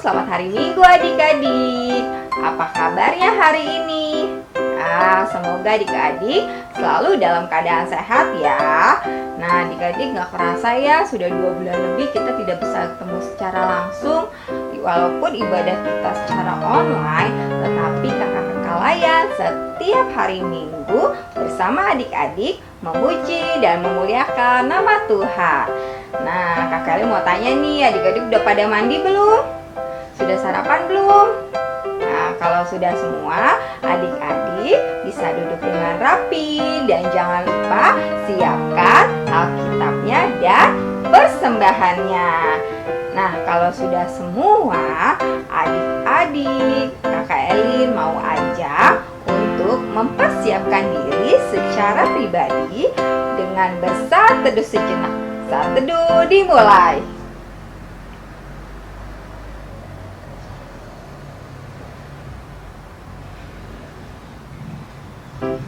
selamat hari Minggu adik-adik. Apa kabarnya hari ini? Semoga adik-adik selalu dalam keadaan sehat ya. Nah, adik-adik gak kerasa ya, sudah 2 bulan lebih kita tidak bisa ketemu secara langsung. Walaupun ibadah kita secara online, tetapi kakak-kakak layan setiap hari Minggu bersama adik-adik memuji dan memuliakan nama Tuhan. Nah, kakak Eli mau tanya nih, adik-adik udah pada mandi belum? Sudah sarapan belum? Nah, kalau sudah semua, adik-adik bisa duduk dengan rapi dan jangan lupa siapkan Alkitabnya dan persembahannya. Nah, kalau sudah semua, adik-adik, kakak Eli mau ajak untuk mempersiapkan diri secara pribadi dengan bersaat teduh sejenak. Saat teduh dimulai.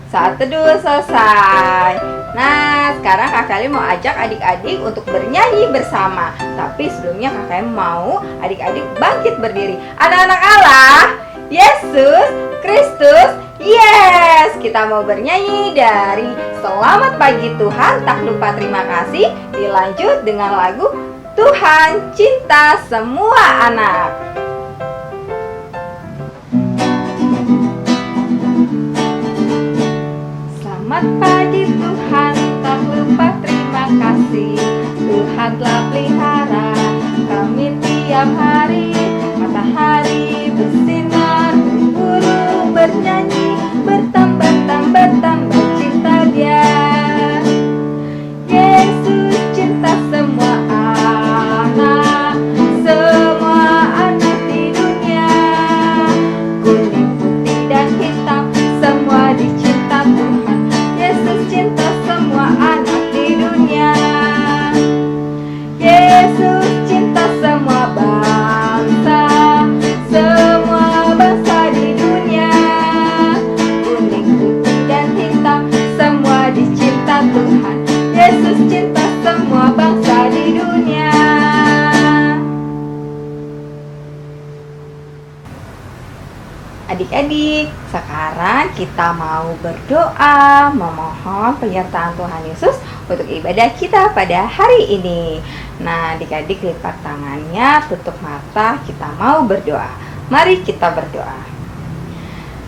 Saat teduh selesai. Nah, sekarang kakak Eli mau ajak adik-adik untuk bernyanyi bersama. Tapi sebelumnya kakak Eli mau adik-adik bangkit berdiri. Anak-anak Allah, Yesus Kristus, yes! Kita mau bernyanyi dari Selamat Pagi Tuhan, tak lupa terima kasih. Dilanjut dengan lagu Tuhan Cinta Semua Anak. Selamat pagi Tuhan, tak lupa terima kasih. Tuhan telah pelihara kami tiap hari. Matahari bersinar, burung bernyanyi, bertambah cinta Dia. Yesus cinta semua anak di dunia. Kuning, putih, dan hitam, semua dicinta Tuhan. Yesus cinta semua anak di dunia. Yesus cinta semua bangsa di dunia. Kuning, putih, dan hitam, semua dicinta Tuhan. Yesus cinta semua bangsa di dunia. Adik-adik, sekarang kita mau berdoa memohon penyertaan Tuhan Yesus untuk ibadah kita pada hari ini. Nah, adik-adik lipat tangannya, tutup mata, kita mau berdoa. Mari kita berdoa.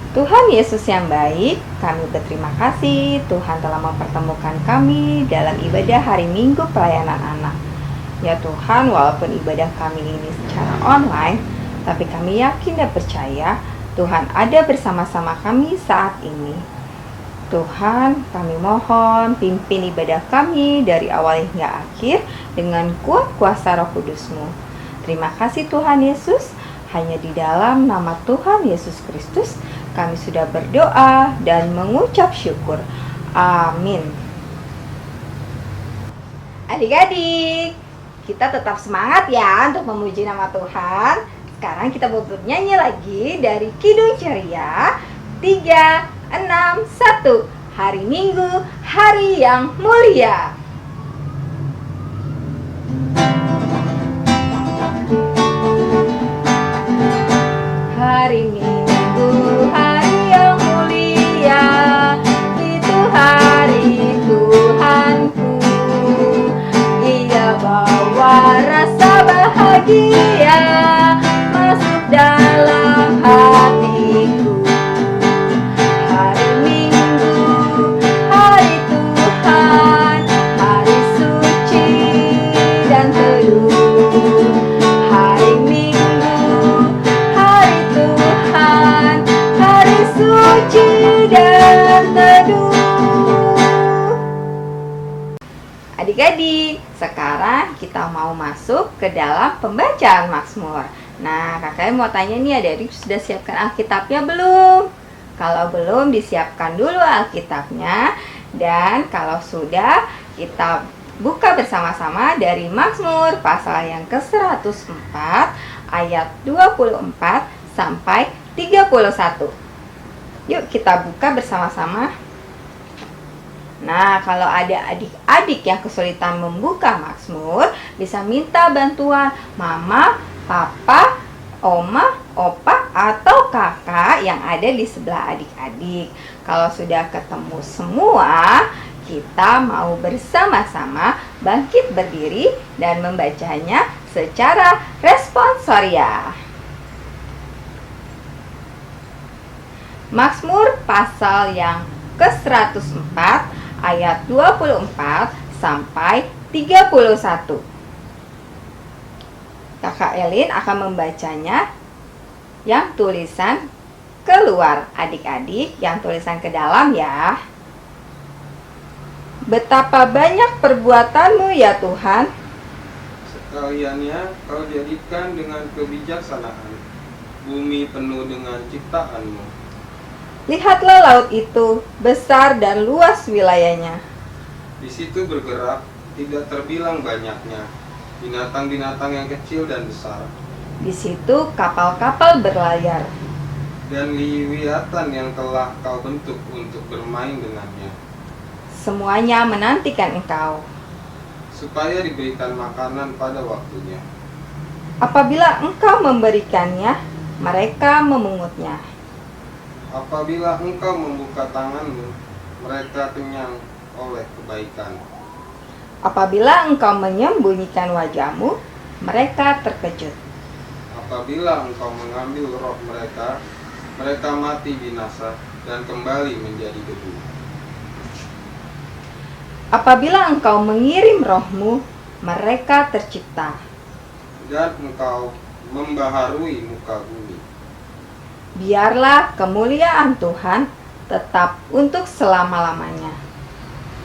Tuhan Yesus yang baik, kami berterima kasih Tuhan telah mempertemukan kami dalam ibadah hari Minggu pelayanan anak. Ya Tuhan, walaupun ibadah kami ini secara online, tapi kami yakin dan percaya Tuhan ada bersama-sama kami saat ini. Tuhan, kami mohon pimpin ibadah kami dari awal hingga akhir dengan kuat kuasa Roh Kudus-Mu. Terima kasih Tuhan Yesus, hanya di dalam nama Tuhan Yesus Kristus kami sudah berdoa dan mengucap syukur. Amin. Adik-adik, kita tetap semangat ya untuk memuji nama Tuhan. Sekarang kita mau bernyanyi lagi dari Kidung Ceria 3, 6, 1. Hari Minggu, hari yang mulia. Hari Minggu, hari yang mulia, itu hari Tuhanku. Ia bawa rasa bahagia masuk dalam hatiku. Hari Minggu, hari Tuhan, hari suci dan teduh. Hari Minggu, hari Tuhan, hari suci dan teduh. Adik-adik, sekarang kita mau masuk ke dalam pembacaan Mazmur. Nah, kakaknya mau tanya nih, adik-adik sudah siapkan Alkitabnya belum? Kalau belum, disiapkan dulu Alkitabnya. Dan kalau sudah, kita buka bersama-sama dari Mazmur pasal yang ke-104 ayat 24 sampai 31. Yuk kita buka bersama-sama. Nah, kalau ada adik-adik yang kesulitan membuka Mazmur, bisa minta bantuan mama, papa, oma, opa, atau kakak yang ada di sebelah adik-adik. Kalau sudah ketemu semua, kita mau bersama-sama bangkit berdiri dan membacanya secara responsorial. Mazmur pasal yang ke-104 ayat 24 sampai 31. Kakak Elin akan membacanya yang tulisan keluar, adik-adik yang tulisan ke dalam ya. Betapa banyak perbuatanmu ya Tuhan, sekaliannya kau jadikan dengan kebijaksanaan, bumi penuh dengan ciptaanmu. lihatlah laut itu, besar dan luas wilayahnya. Di situ bergerak, tidak terbilang banyaknya, binatang-binatang yang kecil dan besar, Di situ kapal-kapal berlayar. dan liwiatan yang telah kau bentuk untuk bermain dengannya, Semuanya menantikan engkau. supaya diberikan makanan pada waktunya. Apabila engkau memberikannya, mereka memungutnya. Apabila engkau membuka tanganmu, mereka kenyang oleh kebaikan. Apabila engkau menyembunyikan wajahmu, mereka terkejut. Apabila engkau mengambil roh mereka, mereka mati binasa dan kembali menjadi debu. Apabila engkau mengirim rohmu, mereka tercipta. Dan engkau membaharui muka bumi. Biarlah kemuliaan Tuhan tetap untuk selama-lamanya.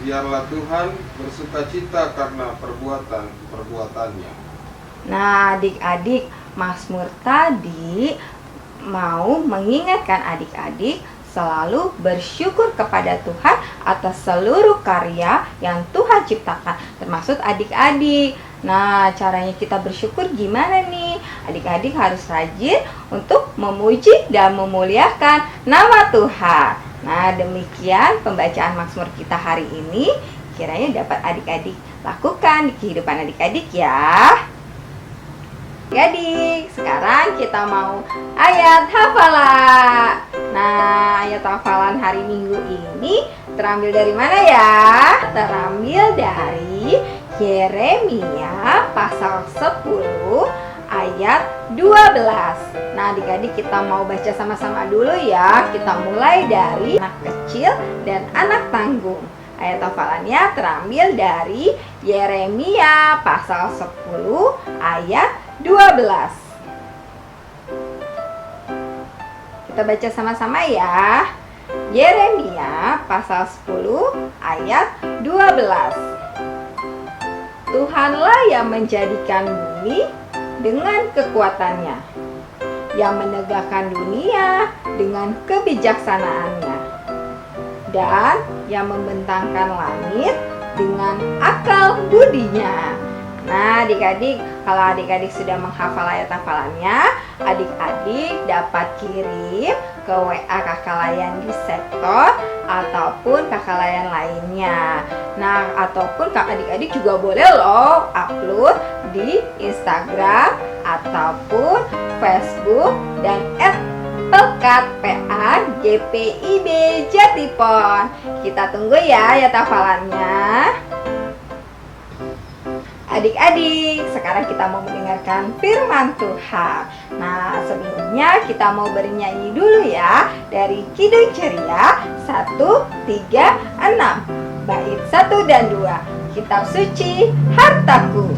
Biarlah Tuhan bersukacita karena perbuatan-perbuatannya. Nah, adik-adik, Mazmur tadi mau mengingatkan adik-adik selalu bersyukur kepada Tuhan atas seluruh karya yang Tuhan ciptakan, termasuk adik-adik. Nah, caranya kita bersyukur gimana nih? Adik-adik harus rajin untuk memuji dan memuliakan nama Tuhan. Nah, demikian pembacaan Mazmur kita hari ini. Kiranya dapat adik-adik lakukan di kehidupan adik-adik ya. Adik, sekarang kita mau ayat hafalan. Nah, ayat hafalan hari Minggu ini terambil dari mana ya? Terambil dari Yeremia pasal 10 ayat 12. Nah, adik-adik kita mau baca sama-sama dulu ya. Kita mulai dari anak kecil dan anak tanggung. Ayat hafalannya terambil dari Yeremia pasal 10 ayat 12. Kita baca sama-sama ya. Yeremia pasal 10 ayat 12. Tuhanlah yang menjadikan bumi dengan kekuatannya, yang menegakkan dunia dengan kebijaksanaannya, dan yang membentangkan langit dengan akal budinya. Nah, adik-adik, kalau adik-adik sudah menghafal ayat hafalannya, adik-adik dapat kirim ke WA Kakak Layan di sektor ataupun Kakak Layan lainnya. Nah, ataupun adik-adik juga boleh loh upload di Instagram ataupun Facebook dan @pelkat PAGPIB Jatipon. Kita tunggu ya ayat hafalannya. Adik-adik, sekarang kita mau mendengarkan firman Tuhan. Nah, sebelumnya kita mau bernyanyi dulu ya dari Kidung Ceria 136 bait 1 dan 2. Kitab suci hartaku.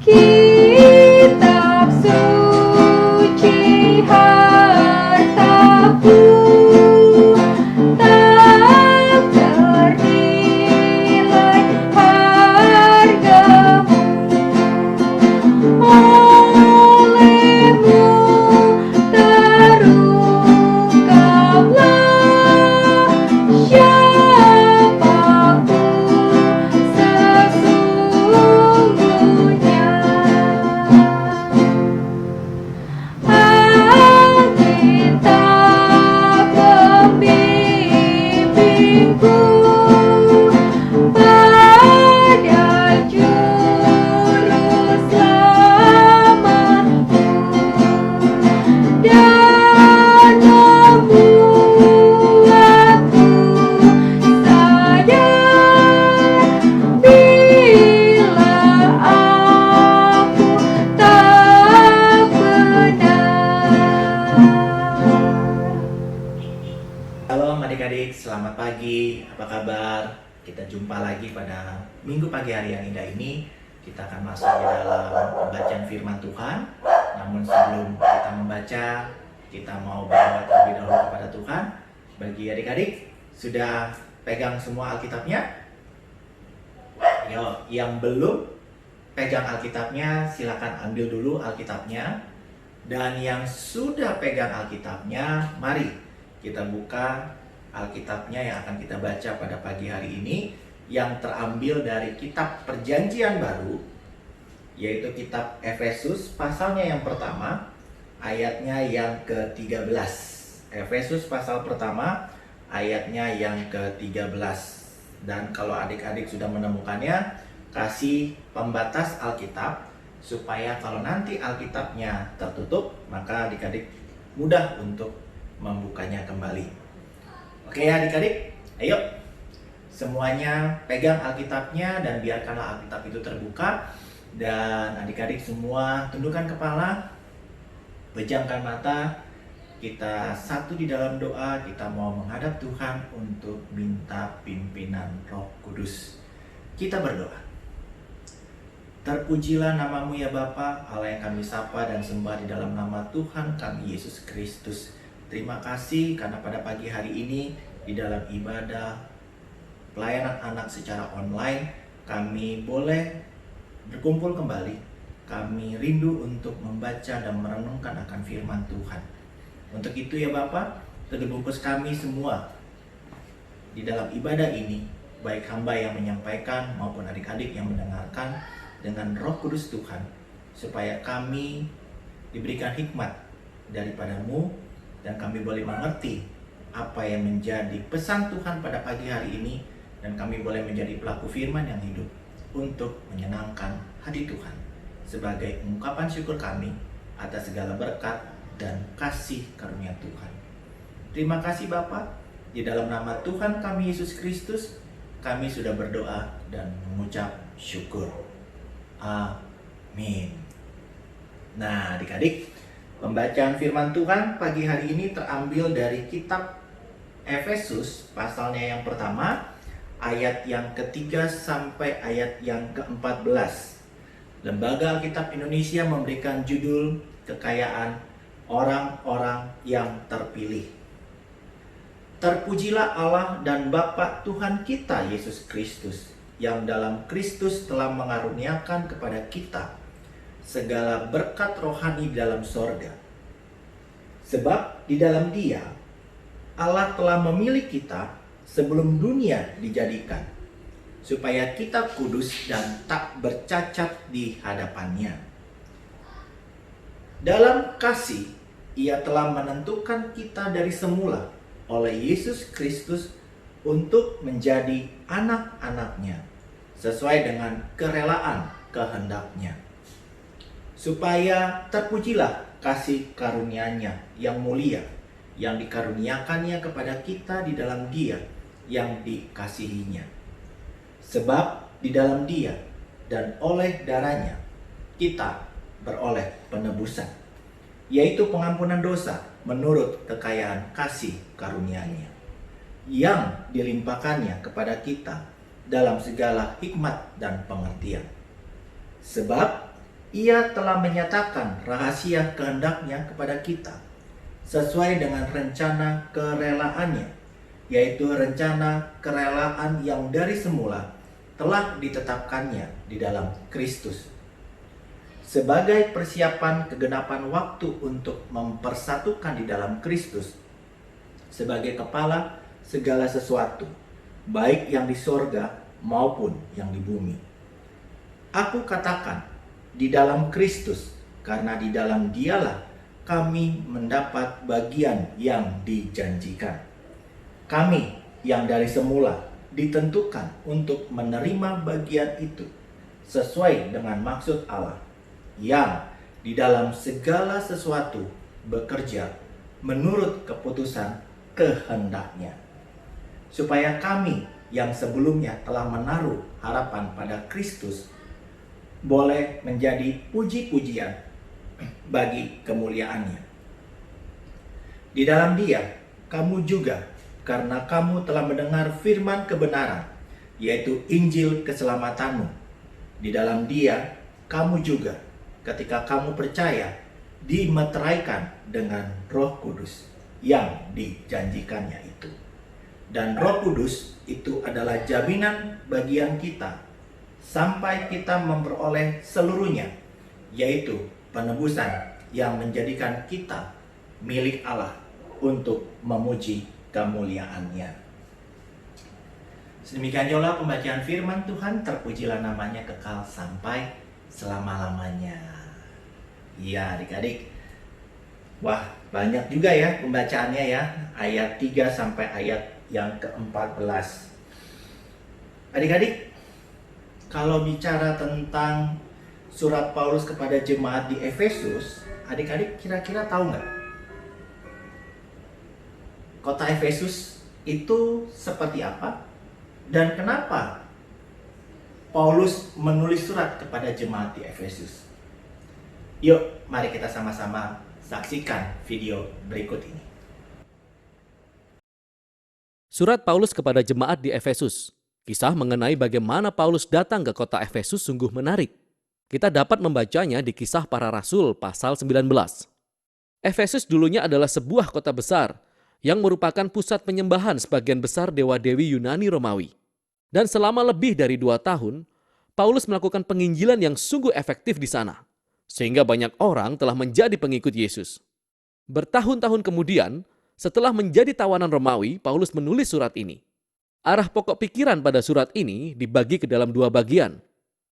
Kitab suci hartaku, tak ternilai hargamu. Olehmu terungkaplah siapaku sesungguhnya. Alkitab pembimbing pagi, apa kabar? Kita jumpa lagi pada minggu pagi hari yang indah ini. Kita akan masuk di dalam pembacaan firman Tuhan. Namun sebelum kita membaca, kita mau berdoa terlebih dahulu kepada Tuhan. Bagi adik-adik, sudah pegang semua Alkitabnya? Yo, yang belum pegang Alkitabnya, silakan ambil dulu Alkitabnya. Dan yang sudah pegang Alkitabnya, mari kita buka Alkitabnya yang akan kita baca pada pagi hari ini, yang terambil dari kitab Perjanjian Baru, yaitu kitab Efesus pasalnya yang pertama, ayatnya yang ke-13. Efesus pasal pertama, ayatnya yang ke-13. Dan kalau adik-adik sudah menemukannya, kasih pembatas Alkitab, supaya kalau nanti Alkitabnya tertutup, maka adik-adik mudah untuk membukanya kembali. Oke ya adik-adik, ayo semuanya pegang Alkitabnya dan biarkanlah Alkitab itu terbuka. Dan adik-adik semua tundukkan kepala, pejamkan mata. Kita satu di dalam doa, kita mau menghadap Tuhan untuk minta pimpinan Roh Kudus. Kita berdoa. Terpujilah namamu ya Bapa, Allah yang kami sapa dan sembah di dalam nama Tuhan kami Yesus Kristus. Terima kasih karena pada pagi hari ini di dalam ibadah pelayanan anak secara online, kami boleh berkumpul kembali. Kami rindu untuk membaca dan merenungkan akan firman Tuhan. Untuk itu ya Bapak, teguh bungkus kami semua di dalam ibadah ini, baik hamba yang menyampaikan maupun adik-adik yang mendengarkan, dengan Roh Kudus Tuhan, supaya kami diberikan hikmat daripadamu dan kami boleh mengerti apa yang menjadi pesan Tuhan pada pagi hari ini, dan kami boleh menjadi pelaku firman yang hidup untuk menyenangkan hati Tuhan sebagai ungkapan syukur kami atas segala berkat dan kasih karunia Tuhan. Terima kasih Bapa, di dalam nama Tuhan kami Yesus Kristus kami sudah berdoa dan mengucap syukur. Amin. Nah adik-adik, pembacaan firman Tuhan pagi hari ini terambil dari kitab Efesus pasalnya yang pertama, ayat yang ketiga sampai ayat yang ke-14. Lembaga Alkitab Indonesia memberikan judul Kekayaan Orang-orang yang Terpilih. Terpujilah Allah dan Bapa Tuhan kita Yesus Kristus, yang dalam Kristus telah mengaruniakan kepada kita segala berkat rohani di dalam sorga. Sebab di dalam Dia Allah telah memilih kita sebelum dunia dijadikan, supaya kita kudus dan tak bercacat di hadapannya. Dalam kasih, Ia telah menentukan kita dari semula oleh Yesus Kristus untuk menjadi anak-anaknya, sesuai dengan kerelaan kehendak-Nya, supaya terpujilah kasih karunia-Nya yang mulia, yang dikaruniakannya kepada kita di dalam Dia yang dikasihinya. Sebab di dalam Dia dan oleh darahnya kita beroleh penebusan, yaitu pengampunan dosa menurut kekayaan kasih karunia-Nya, yang dilimpahkannya kepada kita dalam segala hikmat dan pengertian. Sebab Ia telah menyatakan rahasia kehendak-Nya kepada kita, sesuai dengan rencana kerelaannya, yaitu rencana kerelaan yang dari semula telah ditetapkannya di dalam Kristus, sebagai persiapan kegenapan waktu untuk mempersatukan di dalam Kristus sebagai kepala segala sesuatu, baik yang di sorga maupun yang di bumi. Aku katakan di dalam Kristus, karena di dalam Dialah kami mendapat bagian yang dijanjikan. Kami yang dari semula ditentukan untuk menerima bagian itu sesuai dengan maksud Allah, yang di dalam segala sesuatu bekerja menurut keputusan kehendak-Nya, supaya kami yang sebelumnya telah menaruh harapan pada Kristus boleh menjadi puji-pujian bagi kemuliaan-Nya. Di dalam Dia kamu juga karena kamu telah mendengar firman kebenaran, yaitu Injil keselamatanmu. Di dalam Dia, kamu juga, ketika kamu percaya, dimeteraikan dengan Roh Kudus yang dijanjikannya itu. Dan Roh Kudus itu adalah jaminan bagian kita sampai kita memperoleh seluruhnya, yaitu penebusan yang menjadikan kita milik Allah untuk memuji kemuliaan-Nya. Sedemikian juga pembacaan firman Tuhan, terpujilah namanya kekal sampai selama-lamanya. Iya adik-adik, wah banyak juga ya pembacaannya ya, ayat 3 sampai ayat yang ke-14. Adik-adik, kalau bicara tentang surat Paulus kepada jemaat di Efesus, adik-adik kira-kira tahu nggak? Kota Efesus itu seperti apa? Dan kenapa Paulus menulis surat kepada jemaat di Efesus? Yuk, mari kita sama-sama saksikan video berikut ini. Surat Paulus kepada jemaat di Efesus. Kisah mengenai bagaimana Paulus datang ke kota Efesus sungguh menarik. Kita dapat membacanya di Kisah Para Rasul pasal 19. Efesus dulunya adalah sebuah kota besar yang merupakan pusat penyembahan sebagian besar dewa-dewi Yunani Romawi. Dan selama lebih dari 2 tahun, Paulus melakukan penginjilan yang sungguh efektif di sana, sehingga banyak orang telah menjadi pengikut Yesus. Bertahun-tahun kemudian, setelah menjadi tawanan Romawi, Paulus menulis surat ini. Arah pokok pikiran pada surat ini dibagi ke dalam 2 bagian.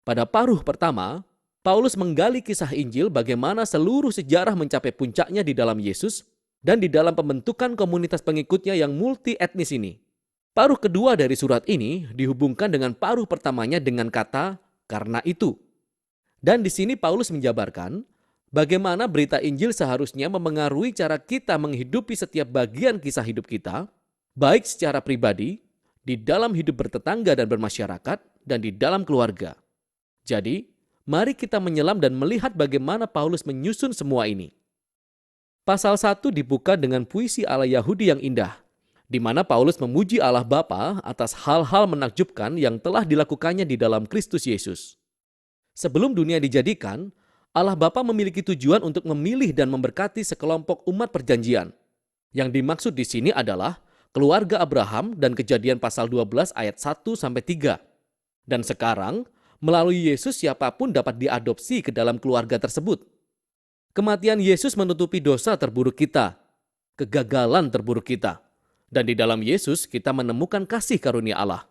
Pada paruh pertama, Paulus menggali kisah Injil bagaimana seluruh sejarah mencapai puncaknya di dalam Yesus dan di dalam pembentukan komunitas pengikutnya yang multi etnis ini. Paruh kedua dari surat ini dihubungkan dengan paruh pertamanya dengan kata "karena itu". Dan di sini Paulus menjabarkan bagaimana berita Injil seharusnya memengaruhi cara kita menghidupi setiap bagian kisah hidup kita, baik secara pribadi, di dalam hidup bertetangga dan bermasyarakat, dan di dalam keluarga. Jadi, mari kita menyelam dan melihat bagaimana Paulus menyusun semua ini. Pasal 1 dibuka dengan puisi ala Yahudi yang indah, di mana Paulus memuji Allah Bapa atas hal-hal menakjubkan yang telah dilakukannya di dalam Kristus Yesus. Sebelum dunia dijadikan, Allah Bapa memiliki tujuan untuk memilih dan memberkati sekelompok umat perjanjian. Yang dimaksud di sini adalah keluarga Abraham dan Kejadian pasal 12 ayat 1-3. Dan sekarang, melalui Yesus siapapun dapat diadopsi ke dalam keluarga tersebut. Kematian Yesus menutupi dosa terburuk kita, kegagalan terburuk kita. Dan di dalam Yesus kita menemukan kasih karunia Allah.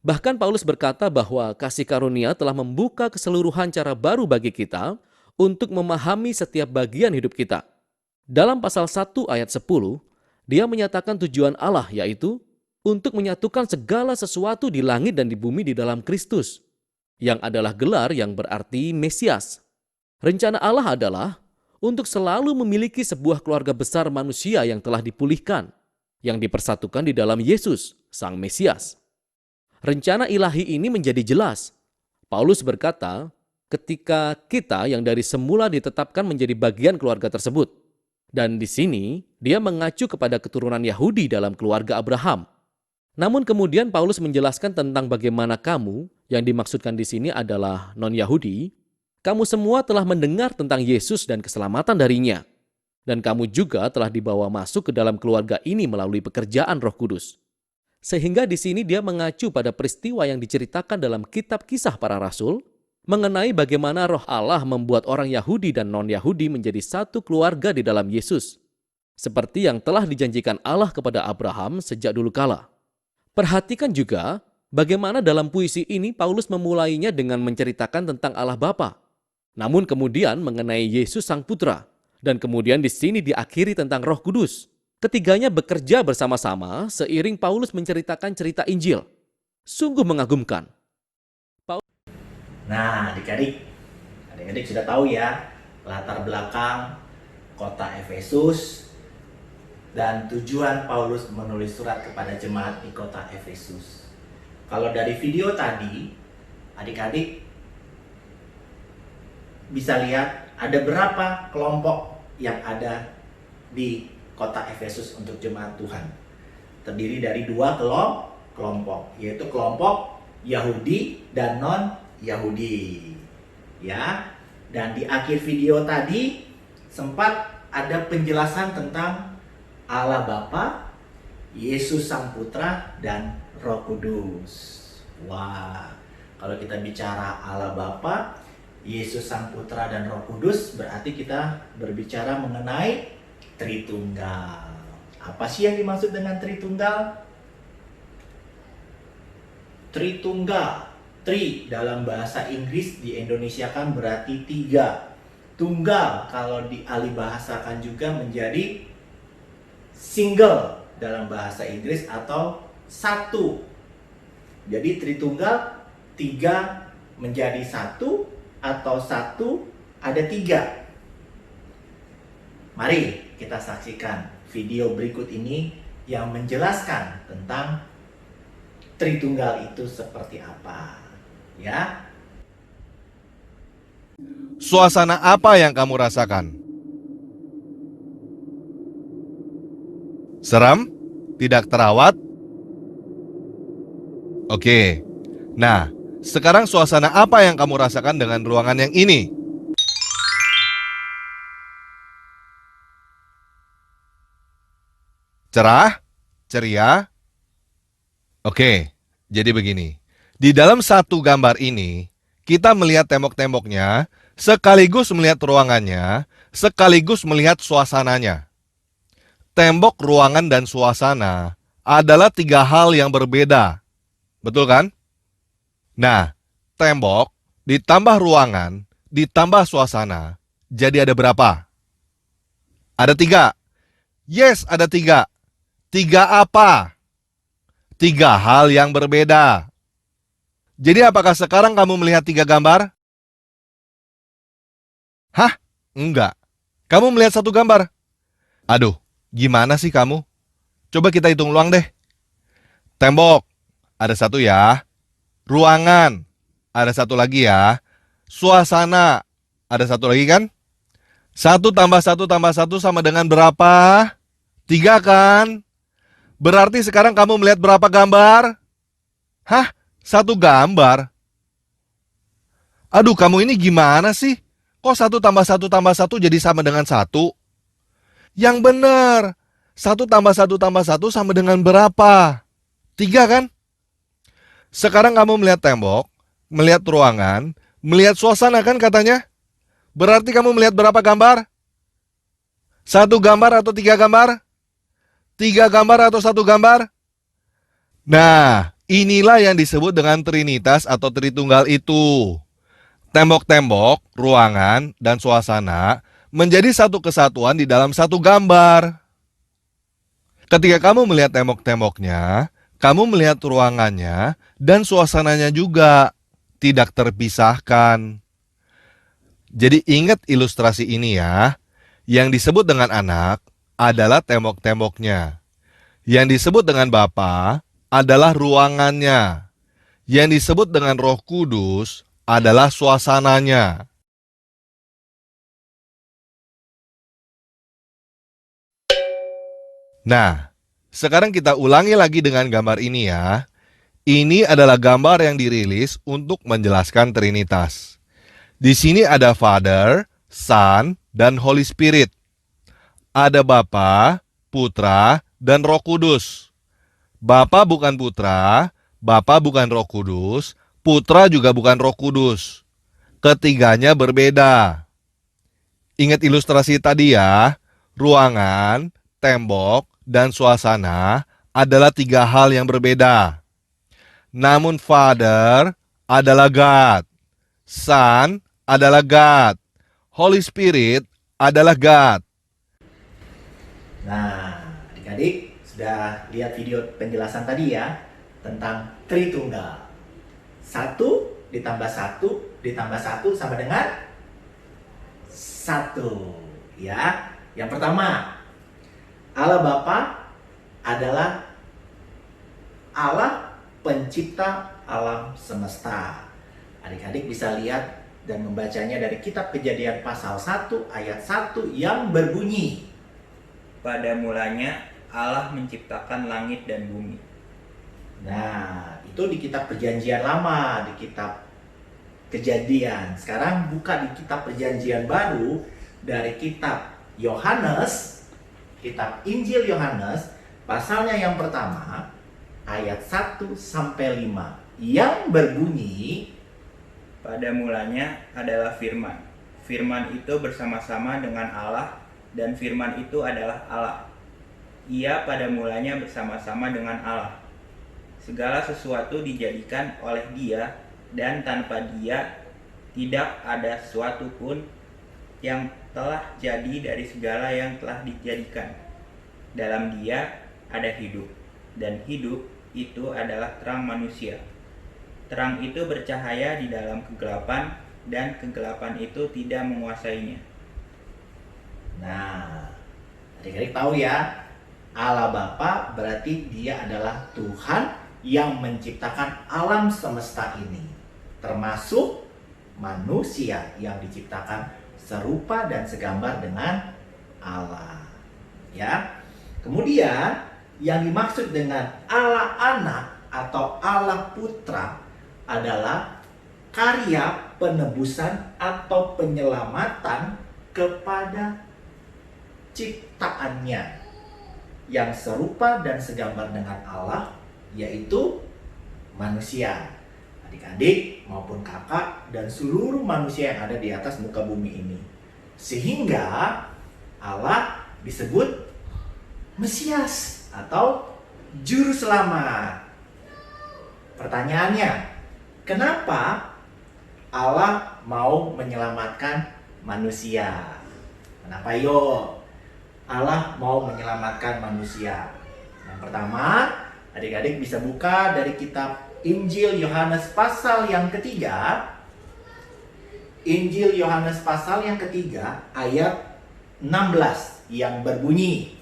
Bahkan Paulus berkata bahwa kasih karunia telah membuka keseluruhan cara baru bagi kita untuk memahami setiap bagian hidup kita. Dalam pasal 1 ayat 10, dia menyatakan tujuan Allah yaitu untuk menyatukan segala sesuatu di langit dan di bumi di dalam Kristus, yang adalah gelar yang berarti Mesias. Rencana Allah adalah untuk selalu memiliki sebuah keluarga besar manusia yang telah dipulihkan, yang dipersatukan di dalam Yesus, Sang Mesias. Rencana ilahi ini menjadi jelas. Paulus berkata, ketika kita yang dari semula ditetapkan menjadi bagian keluarga tersebut. Dan di sini, dia mengacu kepada keturunan Yahudi dalam keluarga Abraham. Namun kemudian Paulus menjelaskan tentang bagaimana kamu, yang dimaksudkan di sini adalah non-Yahudi, kamu semua telah mendengar tentang Yesus dan keselamatan darinya. Dan kamu juga telah dibawa masuk ke dalam keluarga ini melalui pekerjaan Roh Kudus. Sehingga di sini dia mengacu pada peristiwa yang diceritakan dalam kitab Kisah Para Rasul mengenai bagaimana Roh Allah membuat orang Yahudi dan non-Yahudi menjadi satu keluarga di dalam Yesus. Seperti yang telah dijanjikan Allah kepada Abraham sejak dulu kala. Perhatikan juga bagaimana dalam puisi ini Paulus memulainya dengan menceritakan tentang Allah Bapa. Namun kemudian mengenai Yesus Sang Putra. Dan kemudian di sini diakhiri tentang Roh Kudus. Ketiganya bekerja bersama-sama seiring Paulus menceritakan cerita Injil. Sungguh mengagumkan. Nah, adik-adik sudah tahu ya latar belakang kota Efesus dan tujuan Paulus menulis surat kepada jemaat di kota Efesus. Kalau dari video tadi, adik-adik bisa lihat ada berapa kelompok yang ada di kota Efesus untuk jemaat Tuhan. terdiri dari dua kelompok, yaitu kelompok Yahudi dan non-Yahudi. Ya. Dan di akhir video tadi sempat ada penjelasan tentang Allah Bapa, Yesus Sang Putra, dan Roh Kudus. Wah, kalau kita bicara Allah Bapa, Yesus Sang Putra, dan Roh Kudus, berarti kita berbicara mengenai Tritunggal. Apa sih yang dimaksud dengan Tritunggal? Tritunggal, tri dalam bahasa Inggris di Indonesia kan berarti tiga. Tunggal kalau dialihbahasakan juga menjadi single dalam bahasa Inggris atau satu. Jadi Tritunggal, tiga menjadi satu, atau satu ada tiga. Mari kita saksikan video berikut ini yang menjelaskan tentang Tritunggal itu seperti apa. Ya. Suasana apa yang kamu rasakan? Seram? Tidak terawat? Oke. Nah, sekarang suasana apa yang kamu rasakan dengan ruangan yang ini? Cerah? Ceria? Oke, jadi begini. Di dalam satu gambar ini, kita melihat tembok-temboknya, sekaligus melihat ruangannya, sekaligus melihat suasananya. Tembok, ruangan, dan suasana adalah tiga hal yang berbeda. Betul kan? Nah, tembok ditambah ruangan, ditambah suasana, jadi ada berapa? Ada tiga. Yes, ada tiga. Tiga apa? Tiga hal yang berbeda. Jadi apakah sekarang kamu melihat tiga gambar? Hah? Enggak. Kamu melihat satu gambar. Aduh, gimana sih kamu? Coba kita hitung ulang deh. Tembok, ada satu ya. Ruangan, ada satu lagi ya. Suasana, ada satu lagi kan? 1 tambah 1 tambah 1 sama dengan berapa? 3 kan? Berarti sekarang kamu melihat berapa gambar? Hah? Satu gambar? Aduh, kamu ini gimana sih? Kok 1 tambah 1 tambah 1 jadi sama dengan 1? Yang benar. 1 tambah 1 tambah 1 sama dengan berapa? 3 kan? Sekarang kamu melihat tembok, melihat ruangan, melihat suasana kan katanya? Berarti kamu melihat berapa gambar? 1 gambar atau 3 gambar? 3 gambar atau 1 gambar? Nah, inilah yang disebut dengan Trinitas atau Tritunggal itu. Tembok-tembok, ruangan, dan suasana menjadi satu kesatuan di dalam satu gambar. Ketika kamu melihat tembok-temboknya, kamu melihat ruangannya dan suasananya juga tidak terpisahkan. Jadi ingat ilustrasi ini ya. Yang disebut dengan anak adalah tembok-temboknya. Yang disebut dengan Bapa adalah ruangannya. Yang disebut dengan Roh Kudus adalah suasananya. Nah, sekarang kita ulangi lagi dengan gambar ini ya. Ini adalah gambar yang dirilis untuk menjelaskan Trinitas. Di sini ada Father, Son, dan Holy Spirit. Ada Bapa, Putra, dan Roh Kudus. Bapa bukan Putra, Bapa bukan Roh Kudus, Putra juga bukan Roh Kudus. Ketiganya berbeda. Ingat ilustrasi tadi ya, ruangan, tembok, dan suasana adalah 3 hal yang berbeda. Namun Father adalah God, Son adalah God, Holy Spirit adalah God. Nah, adik-adik sudah lihat video penjelasan tadi ya tentang Tritunggal. 1 ditambah 1 ditambah 1 sama dengan 1. Ya, yang pertama, Allah Bapa adalah Allah pencipta alam semesta. Adik-adik bisa lihat dan membacanya dari kitab Kejadian pasal 1 ayat 1 yang berbunyi, pada mulanya Allah menciptakan langit dan bumi. Nah, itu di kitab Perjanjian Lama, di kitab Kejadian. Sekarang buka di kitab Perjanjian Baru dari kitab Yohanes, kitab Injil Yohanes, pasalnya yang pertama, ayat 1 sampai 5, yang berbunyi, Pada mulanya adalah firman. Firman itu bersama-sama dengan Allah, dan firman itu adalah Allah. Ia pada mulanya bersama-sama dengan Allah. Segala sesuatu dijadikan oleh Dia, dan tanpa Dia tidak ada sesuatu pun yang telah jadi dari segala yang telah dijadikan. Dalam Dia ada hidup, dan hidup itu adalah terang manusia. Terang itu bercahaya di dalam kegelapan, dan kegelapan itu tidak menguasainya. nah, adik-adik tahu ya, Allah Bapa berarti dia adalah Tuhan yang menciptakan alam semesta ini, termasuk manusia yang diciptakan serupa dan segambar dengan Allah. Ya. Kemudian yang dimaksud dengan Allah Anak atau Allah Putra adalah karya penebusan atau penyelamatan kepada ciptaannya yang serupa dan segambar dengan Allah, yaitu manusia, adik-adik maupun kakak dan seluruh manusia yang ada di atas muka bumi ini. Sehingga Allah disebut Mesias atau Juru Selamat. Pertanyaannya, kenapa Allah mau menyelamatkan manusia? Kenapa yuk? Allah mau menyelamatkan manusia. Yang pertama, adik-adik bisa buka dari kitab Injil Yohanes pasal yang ketiga. Injil Yohanes pasal yang ketiga ayat 16 yang berbunyi,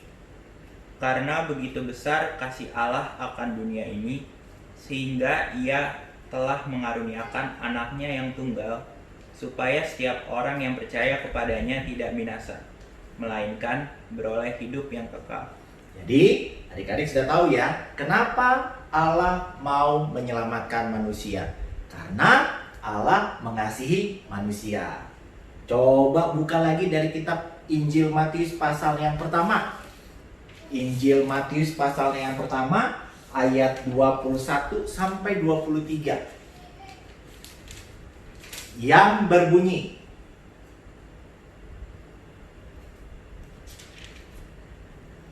Karena begitu besar kasih Allah akan dunia ini, sehingga Ia telah mengaruniakan anaknya yang tunggal, supaya setiap orang yang percaya kepadanya tidak binasa, melainkan beroleh hidup yang kekal. Jadi, adik-adik sudah tahu ya, kenapa Allah mau menyelamatkan manusia? Karena Allah mengasihi manusia. Coba buka lagi dari kitab Injil Matius pasal yang pertama. Injil Matius pasal yang pertama ayat 21 sampai 23. Yang berbunyi,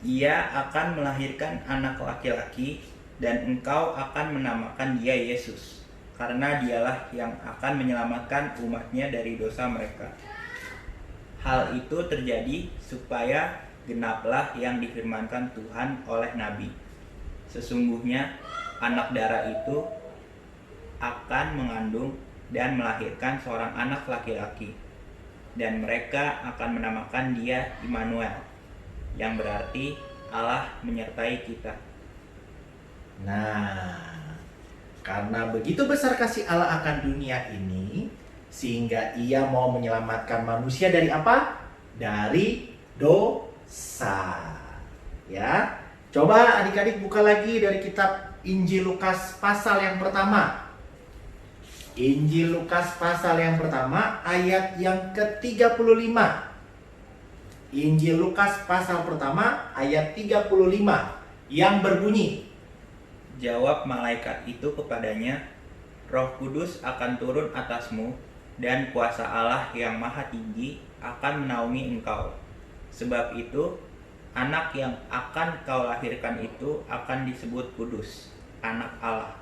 Ia akan melahirkan anak laki-laki, dan engkau akan menamakan dia Yesus, karena dialah yang akan menyelamatkan umatnya dari dosa mereka. Hal itu terjadi supaya genaplah yang difirmankan Tuhan oleh Nabi. Sesungguhnya anak darah itu akan mengandung dan melahirkan seorang anak laki-laki, dan mereka akan menamakan dia Immanuel, yang berarti Allah menyertai kita. nah, karena begitu besar kasih Allah akan dunia ini, sehingga Ia mau menyelamatkan manusia dari apa? Dari dosa. Ya, coba adik-adik buka lagi dari kitab Injil Lukas pasal yang pertama. Injil Lukas pasal yang pertama ayat yang ke-35. Injil Lukas pasal pertama ayat 35 yang berbunyi, Jawab malaikat itu kepadanya, Roh Kudus akan turun atasmu, dan kuasa Allah yang maha tinggi akan menaungi engkau. Sebab itu, anak yang akan kau lahirkan itu akan disebut kudus, anak Allah.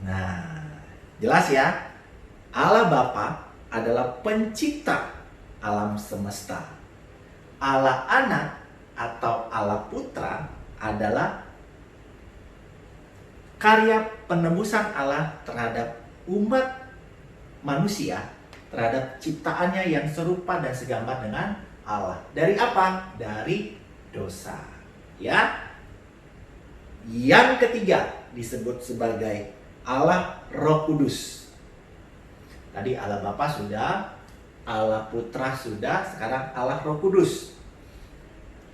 Nah, jelas ya, Allah Bapa adalah pencipta alam semesta. Allah Anak atau Allah Putra adalah karya penebusan Allah terhadap umat manusia, terhadap ciptaannya yang serupa dan segambar dengan Allah. Dari apa? Dari dosa. Ya. Yang ketiga disebut sebagai Allah Roh Kudus. Tadi Allah Bapa sudah, Allah Putra sudah, sekarang Allah Roh Kudus.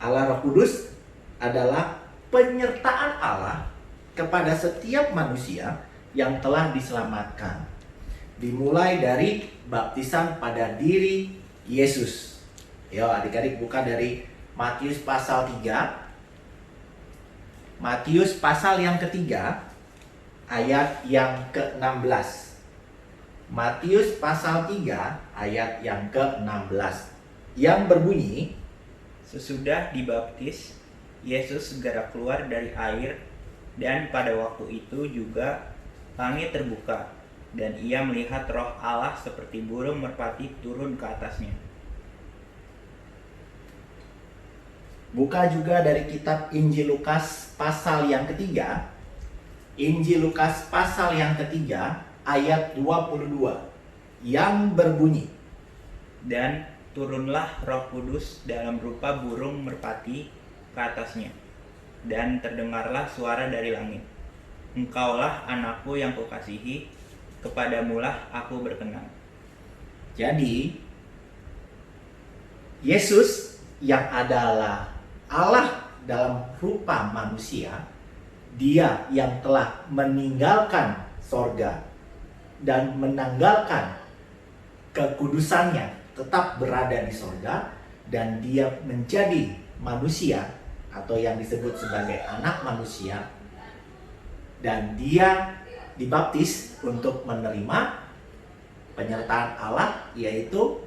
Allah Roh Kudus adalah penyertaan Allah kepada setiap manusia yang telah diselamatkan. Dimulai dari baptisan pada diri Yesus. Yo, adik-adik buka dari Matius pasal 3. Matius pasal yang ketiga, ayat yang ke-16. Matius pasal 3, ayat yang ke-16. Yang berbunyi, Sesudah dibaptis, Yesus segera keluar dari air, dan pada waktu itu juga langit terbuka, dan ia melihat Roh Allah seperti burung merpati turun ke atasnya. buka juga dari kitab Injil Lukas pasal yang ketiga. Injil Lukas pasal yang ketiga, ayat 22. Yang berbunyi, Dan turunlah Roh Kudus dalam rupa burung merpati ke atasnya. Dan terdengarlah suara dari langit. Engkaulah anakku yang kukasihi, kepadamulah aku berkenan. jadi Yesus yang adalah Allah dalam rupa manusia, Dia yang telah meninggalkan sorga dan menanggalkan kekudusannya, tetap berada di sorga, dan Dia menjadi manusia atau yang disebut sebagai anak manusia, dan Dia dibaptis untuk menerima penyertaan Allah, yaitu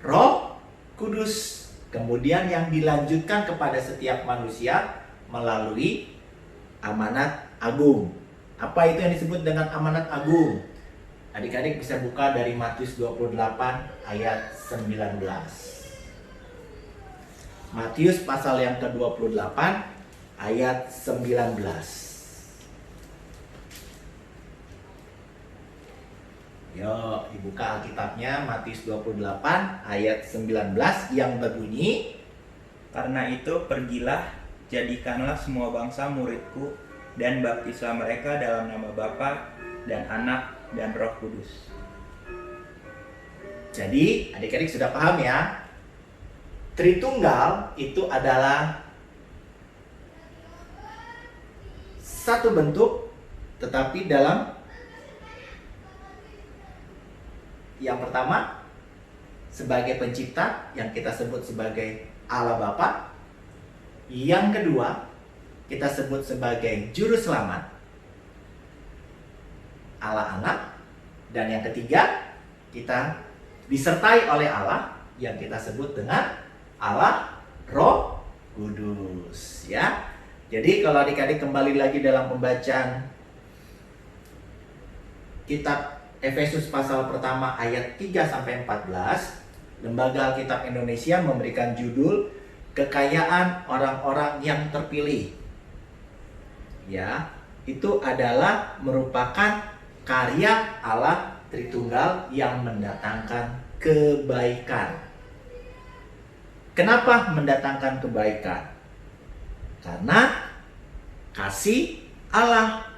Roh Kudus. Kemudian yang dilanjutkan kepada setiap manusia melalui amanat agung. Apa itu yang disebut dengan amanat agung? Adik-adik bisa buka dari Matius 28 ayat 19. Matius pasal yang ke-28 ayat 19. Yuk, dibuka Alkitabnya, Matius 28 ayat 19 yang berbunyi, Karena itu pergilah, jadikanlah semua bangsa muridku, dan baptislah mereka dalam nama Bapa dan Anak dan Roh Kudus. jadi adik-adik sudah paham ya, Tritunggal itu adalah satu bentuk, tetapi dalam yang pertama sebagai pencipta yang kita sebut sebagai Allah Bapa, yang kedua kita sebut sebagai juru selamat Allah Anak, dan yang ketiga kita disertai oleh Allah yang kita sebut dengan Allah Roh Kudus ya. Jadi kalau adik-adik kembali lagi dalam pembacaan kitab Efesus pasal pertama ayat 3-14, Lembaga Alkitab Indonesia memberikan judul Kekayaan Orang-orang yang Terpilih. Ya, itu adalah merupakan karya Allah Tritunggal yang mendatangkan kebaikan. Kenapa mendatangkan kebaikan? Karena kasih Allah.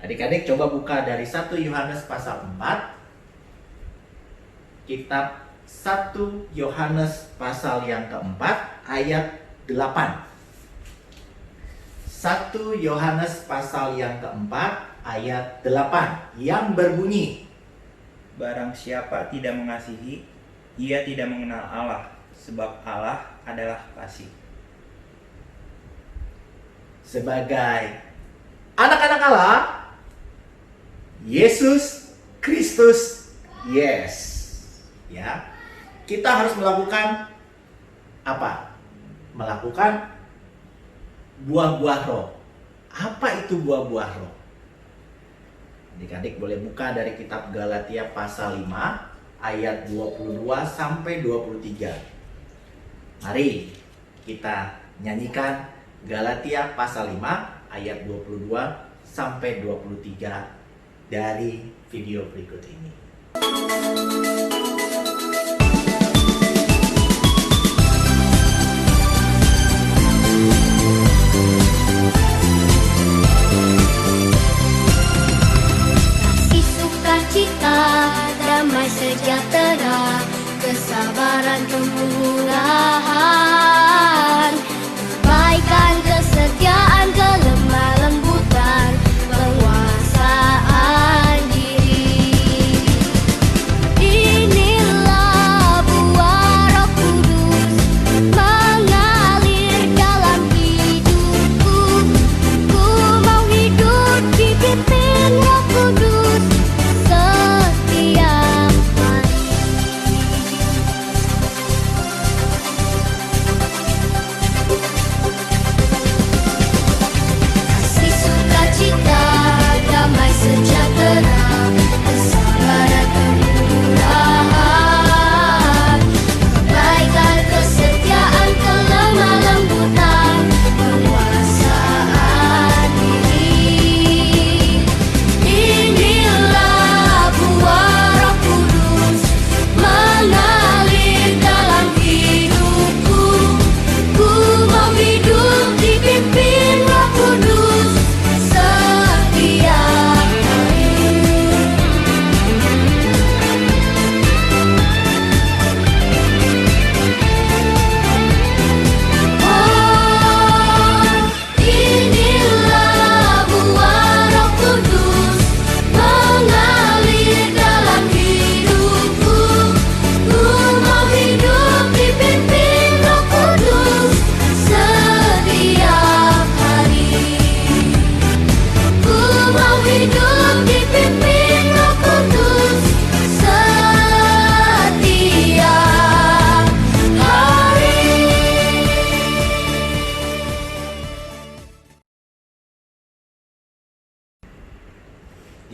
Adik-adik coba buka dari 1 Yohanes pasal 4. Kitab 1 Yohanes pasal yang keempat ayat 8. 1 Yohanes pasal yang keempat ayat 8 yang berbunyi, Barang siapa tidak mengasihi, ia tidak mengenal Allah, sebab Allah adalah kasih. sebagai anak-anak Allah, Yesus Kristus, yes, ya, kita harus melakukan apa? Melakukan buah-buah roh. Apa itu buah-buah roh? Adik-adik boleh buka dari kitab Galatia pasal 5 ayat 22 sampai 23. Mari kita nyanyikan Galatia pasal 5 ayat 22 sampai 23 dari video berikut ini. Kasih sukacita, damai sejahtera, kesabaran kemurahan, kebaikan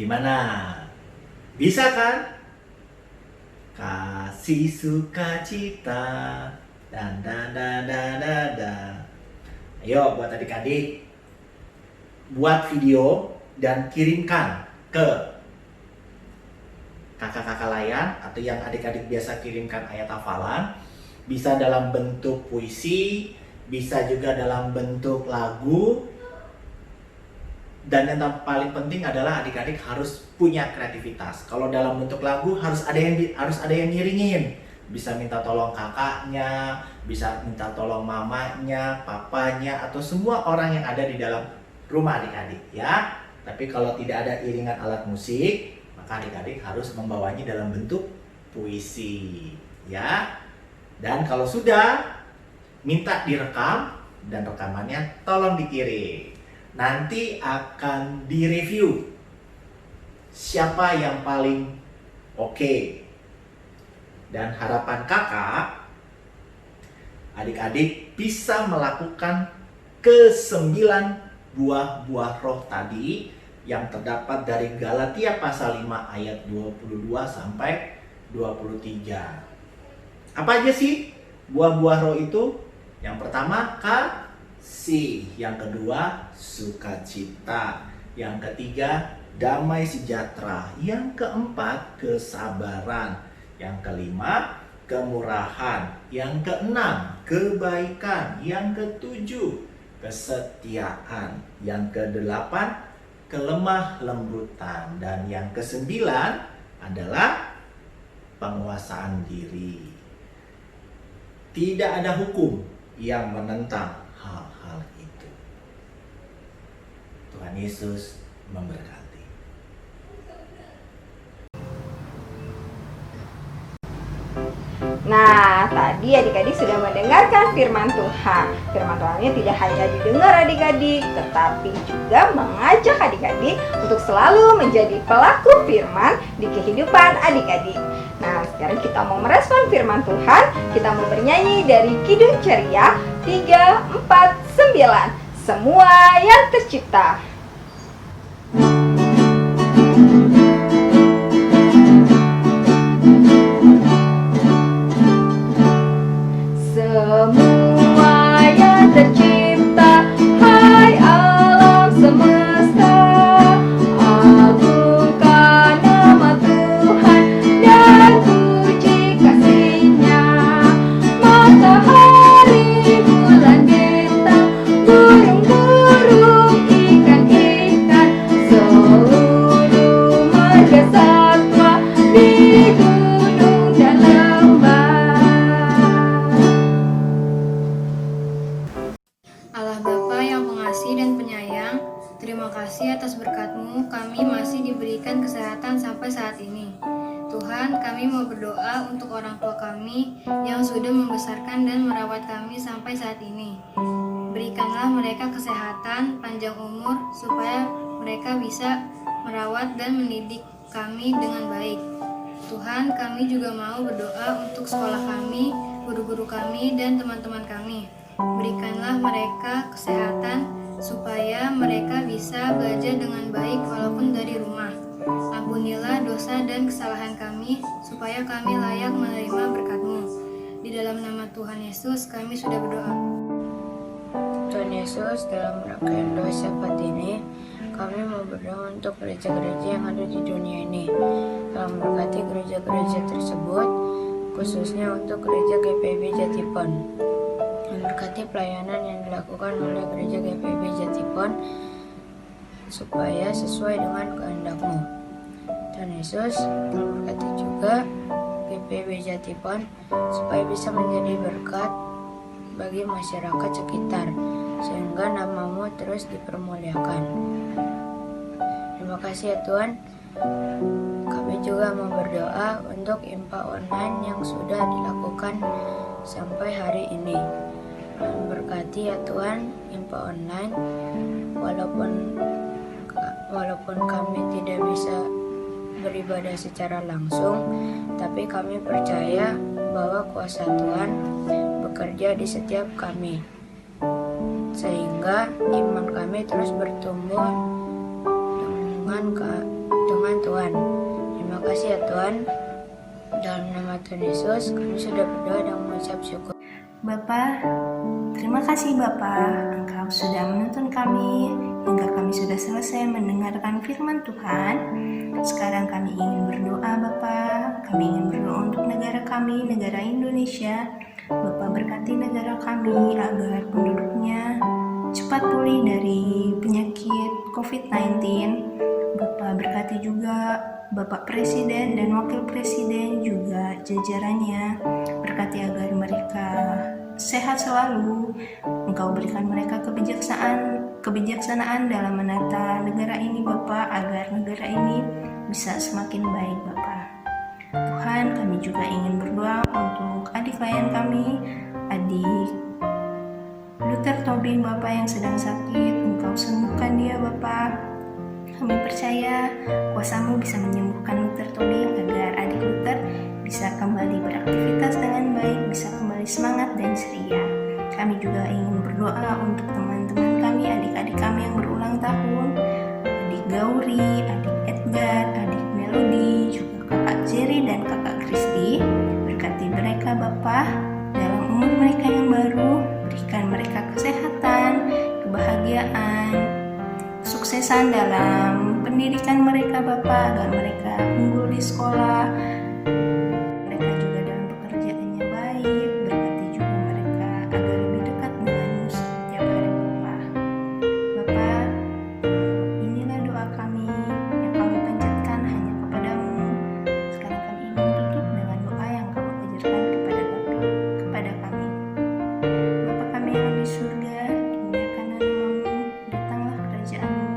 Gimana? Bisa kan? Kasih sukacita dan. Ayo buat adik-adik, buat video dan kirimkan ke kakak-kakak layan atau yang adik-adik biasa kirimkan ayat hafalan. Bisa dalam bentuk puisi, bisa juga dalam bentuk lagu. Dan yang paling penting adalah adik-adik harus punya kreativitas. Kalau dalam bentuk lagu harus ada yang ngiringin. Bisa minta tolong kakaknya, bisa minta tolong mamanya, papanya, atau semua orang yang ada di dalam rumah adik-adik ya. Tapi kalau tidak ada iringan alat musik, maka adik-adik harus membawanya dalam bentuk puisi ya. Dan kalau sudah, minta direkam dan rekamannya tolong dikirim. Nanti akan direview siapa yang paling oke. Dan harapan kakak, adik-adik bisa melakukan ke-9 buah roh tadi yang terdapat dari Galatia pasal 5 ayat 22 sampai 23. Apa aja sih buah-buah roh itu? Yang pertama kasih, yang kedua sukacita, yang ketiga damai sejahtera, yang keempat kesabaran, yang kelima kemurahan, yang keenam kebaikan, yang ketujuh kesetiaan, yang kedelapan kelemah lembutan, dan yang kesembilan adalah penguasaan diri. Tidak ada hukum yang menentang hal-hal itu. Tuhan Yesus memberkati. Nah, tadi adik-adik sudah mendengarkan firman Tuhan. Firman Tuhannya tidak hanya didengar adik-adik, tetapi juga mengajak adik-adik untuk selalu menjadi pelaku firman di kehidupan adik-adik. Nah, sekarang kita mau merespon firman Tuhan. Kita mau bernyanyi dari Kidung Ceria 349. Semua yang tercipta. Semua yang tercipta, hai alam semesta, agungkan nama Tuhan dan puji kasih-Nya. Matahari, bulan, bintang, burung-burung, ikan-ikan, seluruh marga satwa di gunung dan lembah. Allah Bapa yang pengasih dan penyayang, terima kasih atas berkat-Mu kami masih diberikan kesehatan sampai saat ini. Tuhan, kami mau berdoa untuk orang tua kami yang sudah membesarkan dan merawat kami sampai saat ini. Berikanlah mereka kesehatan, panjang umur, supaya mereka bisa merawat dan mendidik kami dengan baik. Tuhan, kami juga mau berdoa untuk sekolah kami, guru-guru kami, dan teman-teman kami. Berikanlah mereka kesehatan supaya mereka bisa belajar dengan baik walaupun dari rumah. Ampunilah dosa dan kesalahan kami supaya kami layak menerima berkat-Mu. Di dalam nama Tuhan Yesus kami sudah berdoa. Tuhan Yesus, dalam rangkaian doa syafaat ini, kami mau berdoa untuk gereja-gereja yang ada di dunia ini. Tolong berkati gereja-gereja tersebut, khususnya untuk gereja GPIB Jatipon. Memberkati pelayanan yang dilakukan oleh gereja GPIB Jatipon supaya sesuai dengan kehendak-Mu. Tuhan Yesus, memberkati juga GPIB Jatipon supaya bisa menjadi berkat bagi masyarakat sekitar, sehingga nama-Mu terus dipermuliakan. Terima kasih ya Tuhan. Kami juga mau berdoa untuk IMPA online yang sudah dilakukan sampai hari ini. Berkati ya Tuhan IMPA online, walaupun kami tidak bisa beribadah secara langsung, tapi kami percaya bahwa kuasa Tuhan bekerja di setiap kami, sehingga iman kami terus bertumbuh dengan Tuhan. Terima kasih ya Tuhan. Dalam nama Tuhan Yesus, kami sudah berdoa dan mengucap syukur. Bapa, terima kasih Bapa, Engkau sudah menuntun kami hingga kami sudah selesai mendengarkan firman Tuhan. Sekarang kami ingin berdoa Bapa, kami ingin berdoa untuk negara kami, negara Indonesia. Bapa berkati negara kami agar penduduknya cepat pulih dari penyakit COVID-19. Bapa berkati juga Bapak Presiden dan Wakil Presiden juga jajarannya, berkati agar mereka sehat selalu. Engkau berikan mereka kebijaksanaan dalam menata negara ini Bapak, agar negara ini bisa semakin baik Bapak. Tuhan, kami juga ingin berdoa untuk adik klien kami, adik Luther Tobing Bapak yang sedang sakit. Engkau sembuhkan dia Bapak. Kami percaya kuasa-Mu bisa menyembuhkan Luther Tobing agar adik Luther bisa kembali beraktivitas dengan baik, bisa kembali semangat dan ceria. Kami juga ingin berdoa untuk teman-teman kami, adik-adik kami yang berulang tahun, adik Gauri, adik Edgar, adik Melody, juga kakak Jerry dan kakak Kristi. Berkati mereka Bapa dalam umur mereka yang baru, berikan mereka kesehatan, kebahagiaan, suksesan dalam pendidikan mereka Bapak, agar mereka unggul di sekolah, mereka juga dalam pekerjaannya baik. Berkati juga mereka agar lebih dekat denganmu setiap hari Bapak. Bapak, inilah doa kami yang kami panjatkan hanya kepadamu. Sekarang kami ingin tutup dengan doa yang kamu ajarkan kepada kami. Bapa kami yang di surga, dimuliakanlah namamu, datanglah kerajaanmu,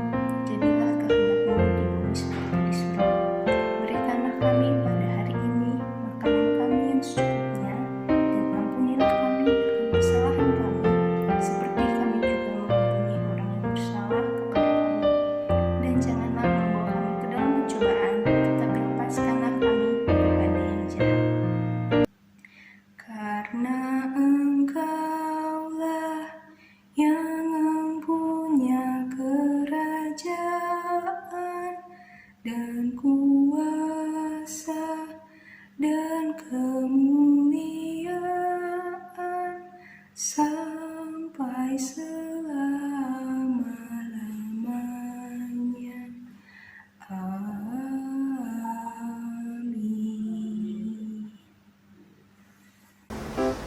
jadilah kehendak-Mu di bumi seperti di surga. Berikanlah kami pada hari ini makanan kami yang secukupnya, dan ampunilah kami akan kesalahan kami, seperti kami juga mengampuni orang yang bersalah kepada kami. Dan janganlah membawa kami ke dalam pencobaan, tetapi lepaskanlah kami daripada yang jahat. Karena Engkaulah yang mempunyai kerajaan dan kuasa dan kemuliaan sampai selama-lamanya. Amin.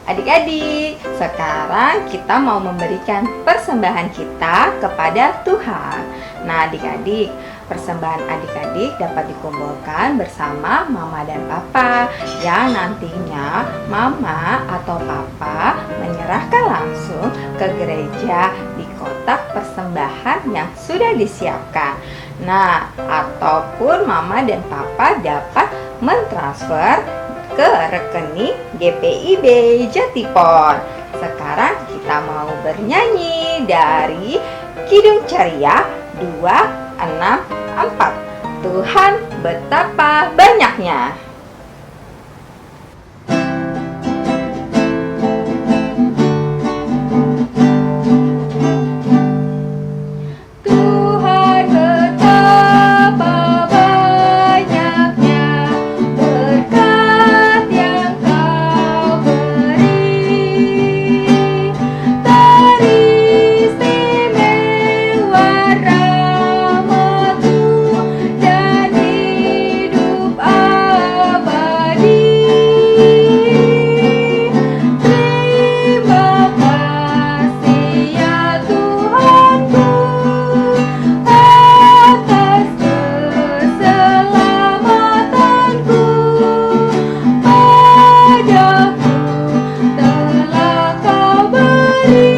Adik-adik, sekarang kita mau memberikan persembahan kita kepada Tuhan. Nah, adik-adik, persembahan adik-adik dapat dikumpulkan bersama Mama dan Papa, yang nantinya Mama atau Papa menyerahkan langsung ke gereja di kotak persembahan yang sudah disiapkan. Nah, ataupun Mama dan Papa dapat mentransfer ke rekening GPIB Jatipon. Sekarang kita mau bernyanyi dari Kidung Ceria 264. Tuhan betapa banyaknya. Tuhan betapa banyaknya berkat yang Kau beri, teristimewa rahmat-Mu dan hidup abadi. Terima kasih ya Tuhanku atas keselamatanku. Padaku telah Kau beri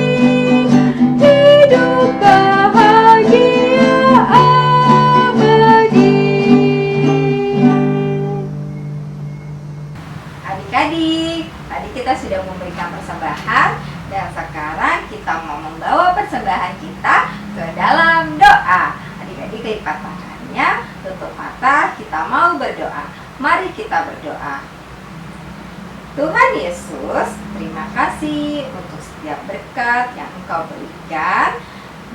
hidup bahagia abadi. Adik-adik, tadi kita sudah memberikan persembahan, dan sekarang kita mau membawa persembahan kita ke dalam doa. Adik-adik lipat tangannya, tutup mata, kita mau berdoa. Mari kita berdoa. Tuhan Yesus, terima kasih untuk setiap berkat yang Engkau berikan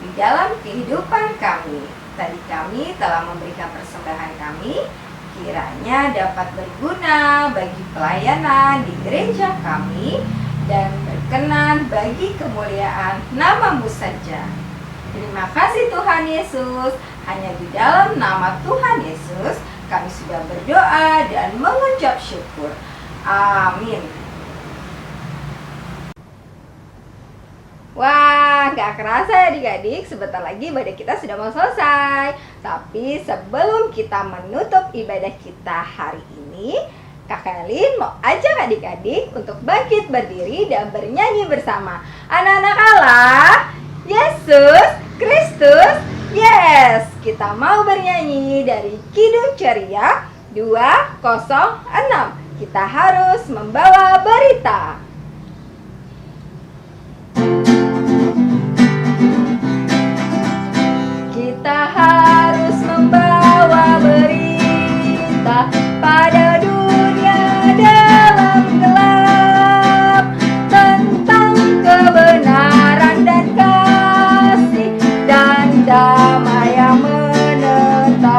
di dalam kehidupan kami. tadi kami telah memberikan persembahan kami, kiranya dapat berguna bagi pelayanan di gereja kami dan berkenan bagi kemuliaan nama-Mu saja. Terima kasih Tuhan Yesus, hanya di dalam nama Tuhan Yesus kami sudah berdoa dan mengucap syukur. Amin. Wah, gak kerasa ya adik-adik, sebentar lagi ibadah kita sudah mau selesai. Tapi sebelum kita menutup ibadah kita hari ini, Kakak Elin mau ajak adik-adik untuk bangkit berdiri dan bernyanyi bersama. Anak-anak Allah, Yesus Kristus, yes! Kita mau bernyanyi dari Kidung Ceria 206. Kita harus membawa berita. Kita harus membawa berita pada dunia dalam gelap tentang kebenaran dan kasih dan damai yang menetap,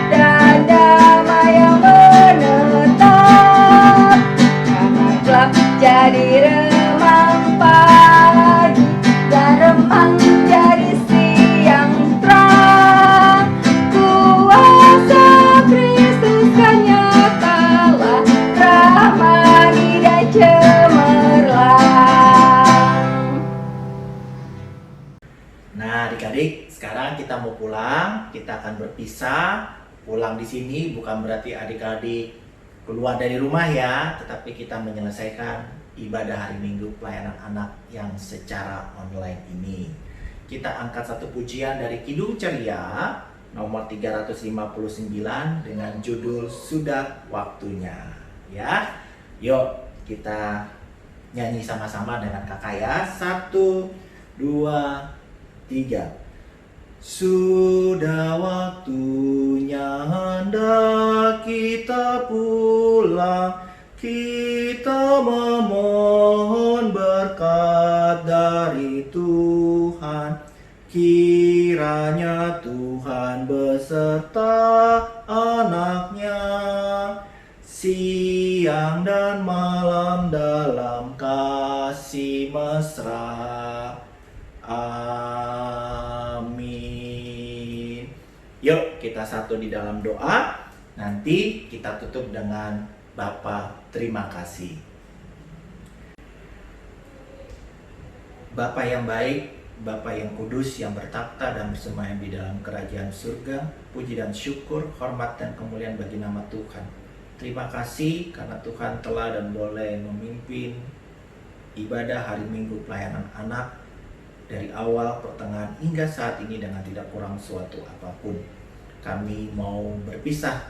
dan damai yang menetap. Karena gelap jadi remang pagi dan remang jadi siang terang. Kuasa Kristus kan nyatalah, rahmani dan cemerlang. Nah, adik-adik, sekarang kita mau pulang. Kita akan berpisah. Pulang di sini bukan berarti adik-adik keluar dari rumah ya, tetapi kita menyelesaikan ibadah hari Minggu pelayanan anak yang secara online ini. Kita angkat satu pujian dari Kidung Ceria nomor 359 dengan judul Sudah Waktunya. Ya, yuk kita nyanyi sama-sama dengan kakak ya. 1, 2, 3. Sudah waktunya hendak kita pulang, kita memohon berkat dari Tuhan. Kiranya Tuhan beserta anak-Nya siang dan malam dalam kasih mesra. Amin. Yuk kita satu di dalam doa. Nanti kita tutup dengan Bapa terima kasih. Bapa yang baik, Bapa yang kudus, yang bertakhta dan bersemayam di dalam kerajaan surga, puji dan syukur, hormat dan kemuliaan bagi nama Tuhan. Terima kasih karena Tuhan telah dan boleh memimpin ibadah hari Minggu pelayanan anak dari awal, pertengahan, hingga saat ini dengan tidak kurang suatu apapun. Kami mau berpisah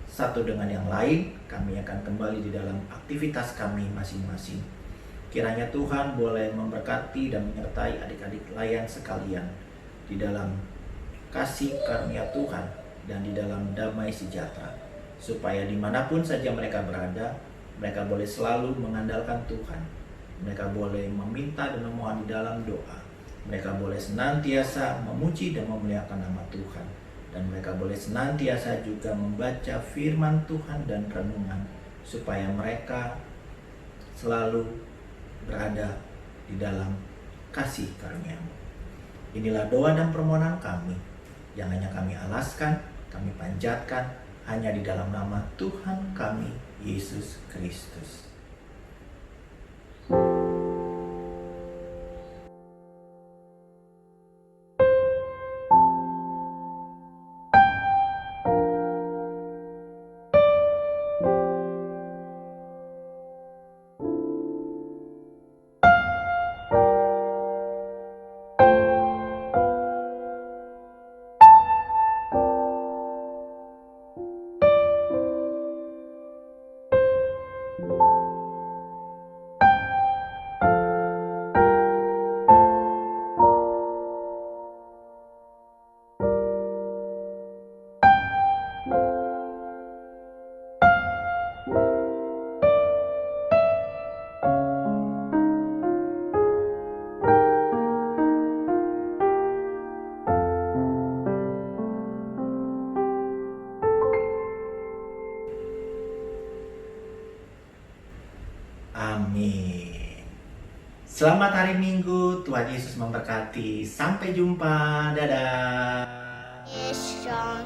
satu dengan yang lain. Kami akan kembali di dalam aktivitas kami masing-masing. Kiranya Tuhan boleh memberkati dan menyertai adik-adik layan sekalian di dalam kasih karunia Tuhan dan di dalam damai sejahtera, supaya dimanapun saja mereka berada, mereka boleh selalu mengandalkan Tuhan. Mereka boleh meminta dan memohon di dalam doa. Mereka boleh senantiasa memuji dan memuliakan nama Tuhan. Dan mereka boleh senantiasa juga membaca firman Tuhan dan renungan, supaya mereka selalu berada di dalam kasih karunia-Mu. Inilah doa dan permohonan kami yang hanya kami alaskan, kami panjatkan hanya di dalam nama Tuhan kami, Yesus Kristus. Selamat hari Minggu, Tuhan Yesus memberkati. Sampai jumpa, dadah. Yes, Sean.